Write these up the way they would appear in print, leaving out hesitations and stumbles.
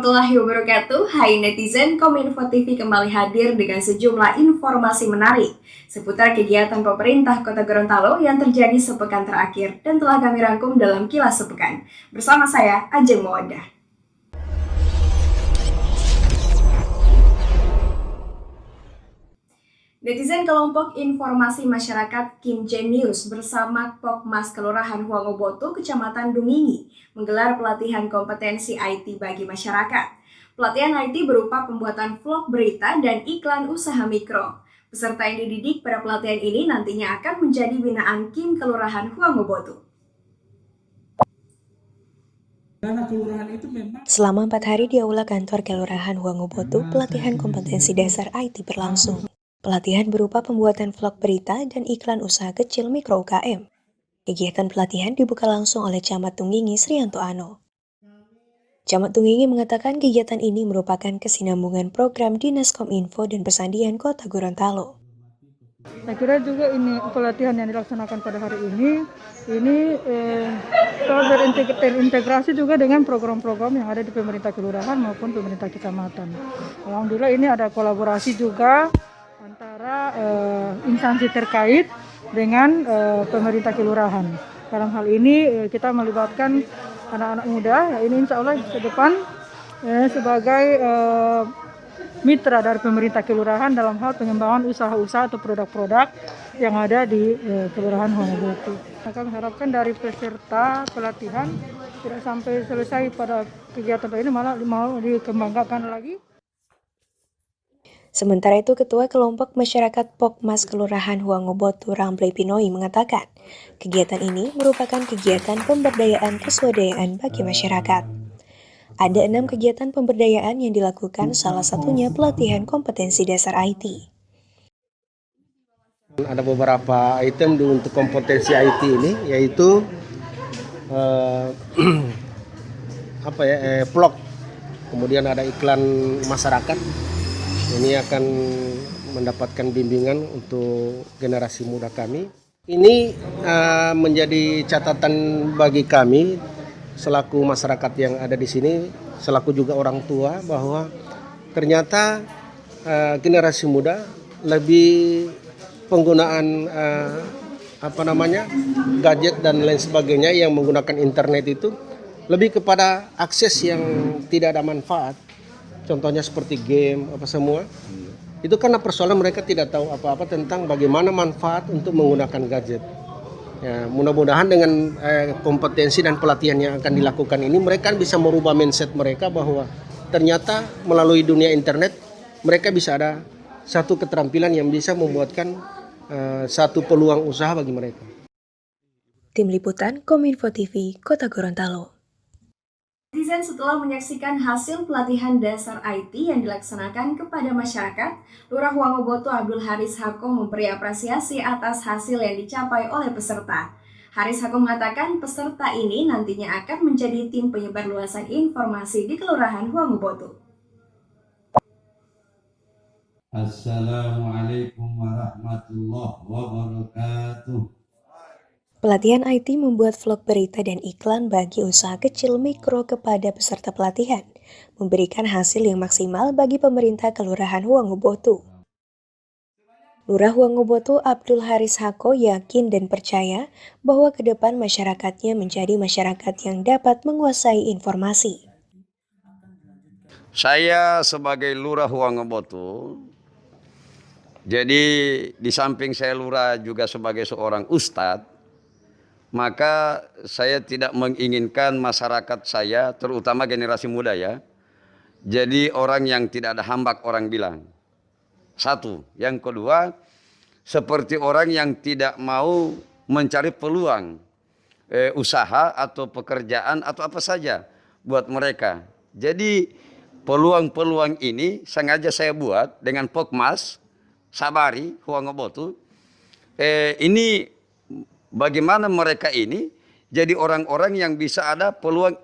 warahmatullahi wabarakatuh. Hai netizen, Kominfo TV kembali hadir dengan sejumlah informasi menarik seputar kegiatan pemerintah Kota Gorontalo yang terjadi sepekan terakhir dan telah kami rangkum dalam Kilas Sepekan. Bersama saya, Ajeng Mawadah. Netizen kelompok informasi masyarakat Kim Genius bersama Pokmas Kelurahan Huangoboto, Kecamatan Dungingi, menggelar pelatihan kompetensi IT bagi masyarakat. Pelatihan IT berupa pembuatan vlog berita dan iklan usaha mikro. Peserta yang dididik pada pelatihan ini nantinya akan menjadi binaan Kim Kelurahan Huangoboto. Selama 4 hari di Aula Kantor Kelurahan Huangoboto, pelatihan kompetensi dasar IT berlangsung. Pelatihan berupa pembuatan vlog berita dan iklan usaha kecil mikro UKM. Kegiatan pelatihan dibuka langsung oleh Camat Tunggingi Srianto Ano. Camat Tunggingi mengatakan kegiatan ini merupakan kesinambungan program Dinas Kominfo dan Pesandian Kota Gorontalo. Saya kira juga ini pelatihan yang dilaksanakan pada hari ini terintegrasi juga dengan program-program yang ada di pemerintah kelurahan maupun pemerintah kecamatan. Alhamdulillah ini ada kolaborasi juga antara instansi terkait dengan pemerintah kelurahan. Dalam hal ini kita melibatkan anak-anak muda, ya ini insya Allah ke depan sebagai mitra dari pemerintah kelurahan dalam hal pengembangan usaha-usaha atau produk-produk yang ada di Kelurahan Huangoboto. Kami harapkan dari peserta pelatihan tidak sampai selesai pada kegiatan ini, malah mau dikembangkan lagi. Sementara itu, Ketua Kelompok Masyarakat Pokmas Kelurahan Huangoboto Ramble Pinoi mengatakan, kegiatan ini merupakan kegiatan pemberdayaan keswadayaan bagi masyarakat. Ada 6 kegiatan pemberdayaan yang dilakukan, salah satunya pelatihan kompetensi dasar IT. Ada beberapa item untuk kompetensi IT ini, yaitu vlog, kemudian ada iklan masyarakat. Ini akan mendapatkan bimbingan untuk generasi muda kami. Ini menjadi catatan bagi kami selaku masyarakat yang ada di sini, selaku juga orang tua, bahwa ternyata generasi muda lebih penggunaan gadget dan lain sebagainya yang menggunakan internet itu lebih kepada akses yang tidak ada manfaat. Contohnya seperti game, apa semua. Itu karena persoalan mereka tidak tahu apa-apa tentang bagaimana manfaat untuk menggunakan gadget. Ya, mudah-mudahan dengan kompetensi dan pelatihan yang akan dilakukan ini, mereka bisa merubah mindset mereka bahwa ternyata melalui dunia internet, mereka bisa ada satu keterampilan yang bisa membuatkan satu peluang usaha bagi mereka. Tim Liputan Kominfo TV, Kota Gorontalo. Netizen setelah menyaksikan hasil pelatihan dasar IT yang dilaksanakan kepada masyarakat, Lurah Huangoboto Abdul Haris Hako memberi apresiasi atas hasil yang dicapai oleh peserta. Haris Hako mengatakan peserta ini nantinya akan menjadi tim penyebar luasan informasi di Kelurahan Huangoboto. Assalamualaikum warahmatullahi wabarakatuh. Pelatihan IT membuat vlog berita dan iklan bagi usaha kecil mikro kepada peserta pelatihan, memberikan hasil yang maksimal bagi pemerintah Kelurahan Huangoboto. Lurah Huangoboto Abdul Haris Hako yakin dan percaya bahwa ke depan masyarakatnya menjadi masyarakat yang dapat menguasai informasi. Saya sebagai Lurah Huangoboto, jadi di samping saya lurah juga sebagai seorang ustadz, maka saya tidak menginginkan masyarakat saya, terutama generasi muda ya, jadi orang yang tidak ada hambak orang bilang. Satu. Yang kedua, seperti orang yang tidak mau mencari peluang usaha atau pekerjaan atau apa saja buat mereka. Jadi peluang-peluang ini sengaja saya buat dengan Pokmas Sabari Huangoboto. Ini bagaimana mereka ini jadi orang-orang yang bisa ada peluang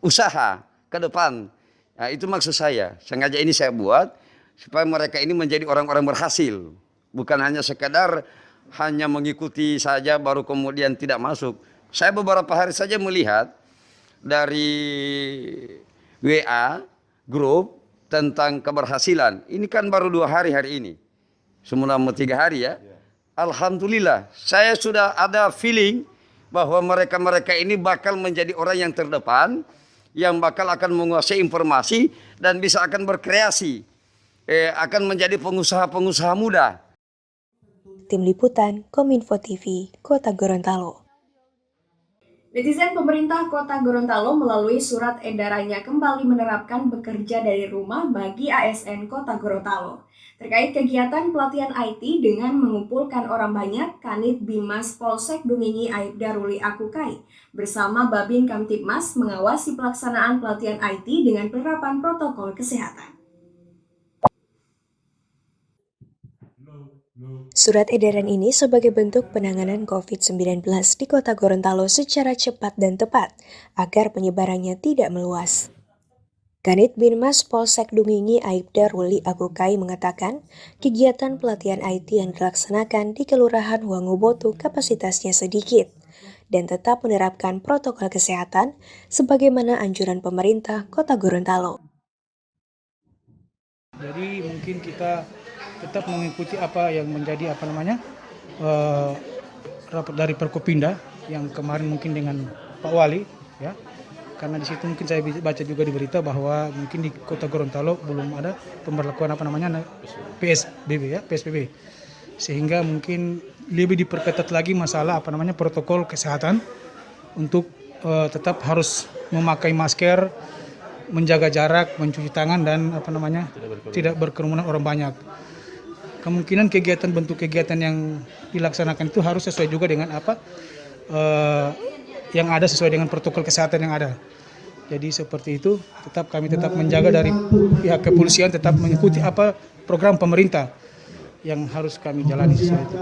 usaha ke depan. Nah, itu maksud saya. Sengaja ini saya buat supaya mereka ini menjadi orang-orang berhasil. Bukan hanya sekadar hanya mengikuti saja baru kemudian tidak masuk. Saya beberapa hari saja melihat dari WA grup tentang keberhasilan. Ini kan baru 2 hari ini. Semula mau 3 hari ya. Alhamdulillah, saya sudah ada feeling bahwa mereka-mereka ini bakal menjadi orang yang terdepan, yang bakal akan menguasai informasi dan bisa akan berkreasi, akan menjadi pengusaha-pengusaha muda. Tim Liputan, Kominfo TV, Kota Gorontalo. Netizen pemerintah Kota Gorontalo melalui surat edarannya kembali menerapkan bekerja dari rumah bagi ASN Kota Gorontalo. Terkait kegiatan pelatihan IT dengan mengumpulkan orang banyak, Kanit Bimas Polsek Dungingi Aibda Ruli Akukai bersama Babin Kamtibmas mengawasi pelaksanaan pelatihan IT dengan penerapan protokol kesehatan. Surat edaran ini sebagai bentuk penanganan COVID-19 di Kota Gorontalo secara cepat dan tepat agar penyebarannya tidak meluas. Kanit Binmas Polsek Dungingi Aibda Ruli Akukai mengatakan, kegiatan pelatihan IT yang dilaksanakan di Kelurahan Wangobotu kapasitasnya sedikit dan tetap menerapkan protokol kesehatan sebagaimana anjuran pemerintah Kota Gorontalo. Jadi mungkin kita tetap mengikuti apa yang menjadi rapat dari Perkopinda yang kemarin mungkin dengan Pak Wali, ya. Karena di situ mungkin saya baca juga di berita bahwa mungkin di Kota Gorontalo belum ada pemberlakuan PSBB, sehingga mungkin lebih diperketat lagi masalah protokol kesehatan untuk tetap harus memakai masker, menjaga jarak, mencuci tangan dan tidak berkerumunan orang banyak. Kemungkinan bentuk kegiatan yang dilaksanakan itu harus sesuai juga dengan yang ada, sesuai dengan protokol kesehatan yang ada. Jadi seperti itu, kami tetap menjaga dari pihak kepolisian, tetap mengikuti program pemerintah yang harus kami jalani sesuai itu.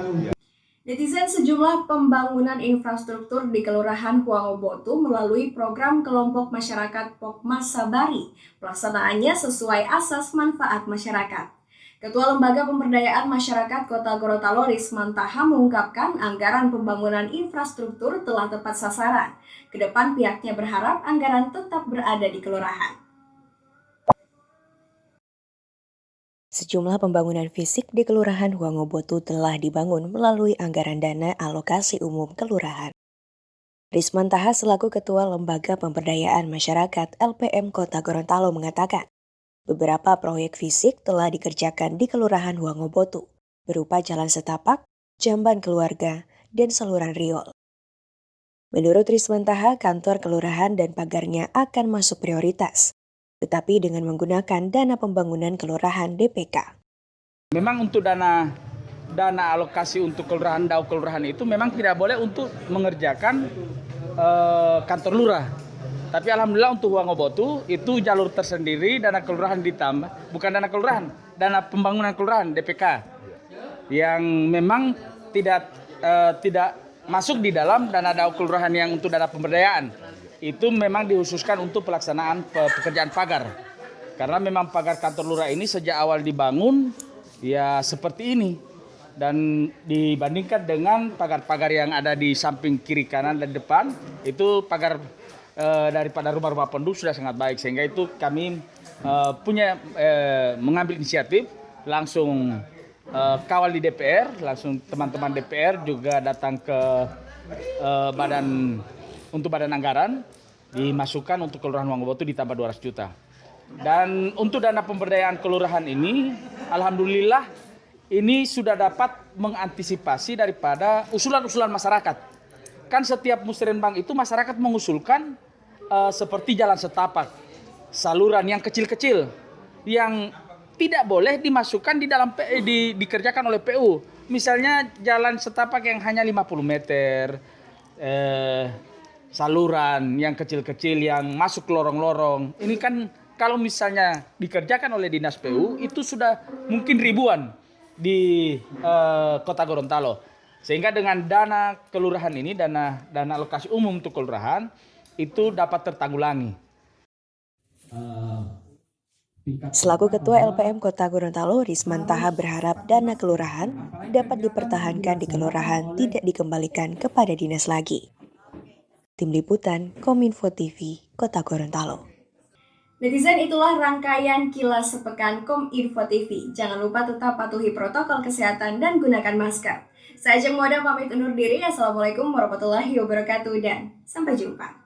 Netizen sejumlah pembangunan infrastruktur di Kelurahan Wangobotu melalui program kelompok masyarakat Pokmas Sabari. Pelaksanaannya sesuai asas manfaat masyarakat. Ketua Lembaga Pemberdayaan Masyarakat Kota Gorontalo Rismantaha mengungkapkan anggaran pembangunan infrastruktur telah tepat sasaran. Kedepan pihaknya berharap anggaran tetap berada di kelurahan. Sejumlah pembangunan fisik di Kelurahan Wangobotu telah dibangun melalui anggaran dana alokasi umum kelurahan. Rismantaha selaku Ketua Lembaga Pemberdayaan Masyarakat LPM Kota Gorontalo mengatakan, beberapa proyek fisik telah dikerjakan di Kelurahan Wangobotu, berupa jalan setapak, jamban keluarga, dan saluran riol. Menurut Rismantaha, kantor kelurahan dan pagarnya akan masuk prioritas, tetapi dengan menggunakan dana pembangunan kelurahan DPK. Memang untuk dana alokasi untuk kelurahan itu memang tidak boleh untuk mengerjakan kantor lurah. Tapi alhamdulillah untuk Wangobotu itu jalur tersendiri, dana kelurahan ditambah, bukan dana kelurahan, dana pembangunan kelurahan DPK yang memang tidak masuk di dalam dana kelurahan yang untuk dana pemberdayaan. Itu memang dikhususkan untuk pelaksanaan pekerjaan pagar. Karena memang pagar kantor lurah ini sejak awal dibangun ya seperti ini. Dan dibandingkan dengan pagar-pagar yang ada di samping kiri kanan dan depan, itu pagar daripada rumah-rumah penduduk sudah sangat baik, sehingga itu kami mengambil inisiatif langsung kawal di DPR, langsung teman-teman DPR juga datang ke badan anggaran, dimasukkan untuk Kelurahan Wangobotu ditambah 200 juta. Dan untuk dana pemberdayaan kelurahan ini, alhamdulillah ini sudah dapat mengantisipasi daripada usulan-usulan masyarakat. Kan setiap musrenbang itu masyarakat mengusulkan seperti jalan setapak, saluran yang kecil-kecil yang tidak boleh dimasukkan di dalam dikerjakan oleh PU. Misalnya jalan setapak yang hanya 50 meter, saluran yang kecil-kecil yang masuk lorong-lorong. Ini kan kalau misalnya dikerjakan oleh Dinas PU itu sudah mungkin ribuan di Kota Gorontalo. Sehingga dengan dana kelurahan ini, dana alokasi umum untuk kelurahan, itu dapat tertanggulangi. Selaku Ketua LPM Kota Gorontalo, Rismantaha berharap dana kelurahan dapat dipertahankan di kelurahan, tidak dikembalikan kepada dinas lagi. Tim Liputan, Kominfo TV, Kota Gorontalo. Netizen, itulah rangkaian Kilas Sepekan Kominfo TV. Jangan lupa tetap patuhi protokol kesehatan dan gunakan masker. Saya Ajeng Moda pamit undur diri. Assalamualaikum warahmatullahi wabarakatuh dan sampai jumpa.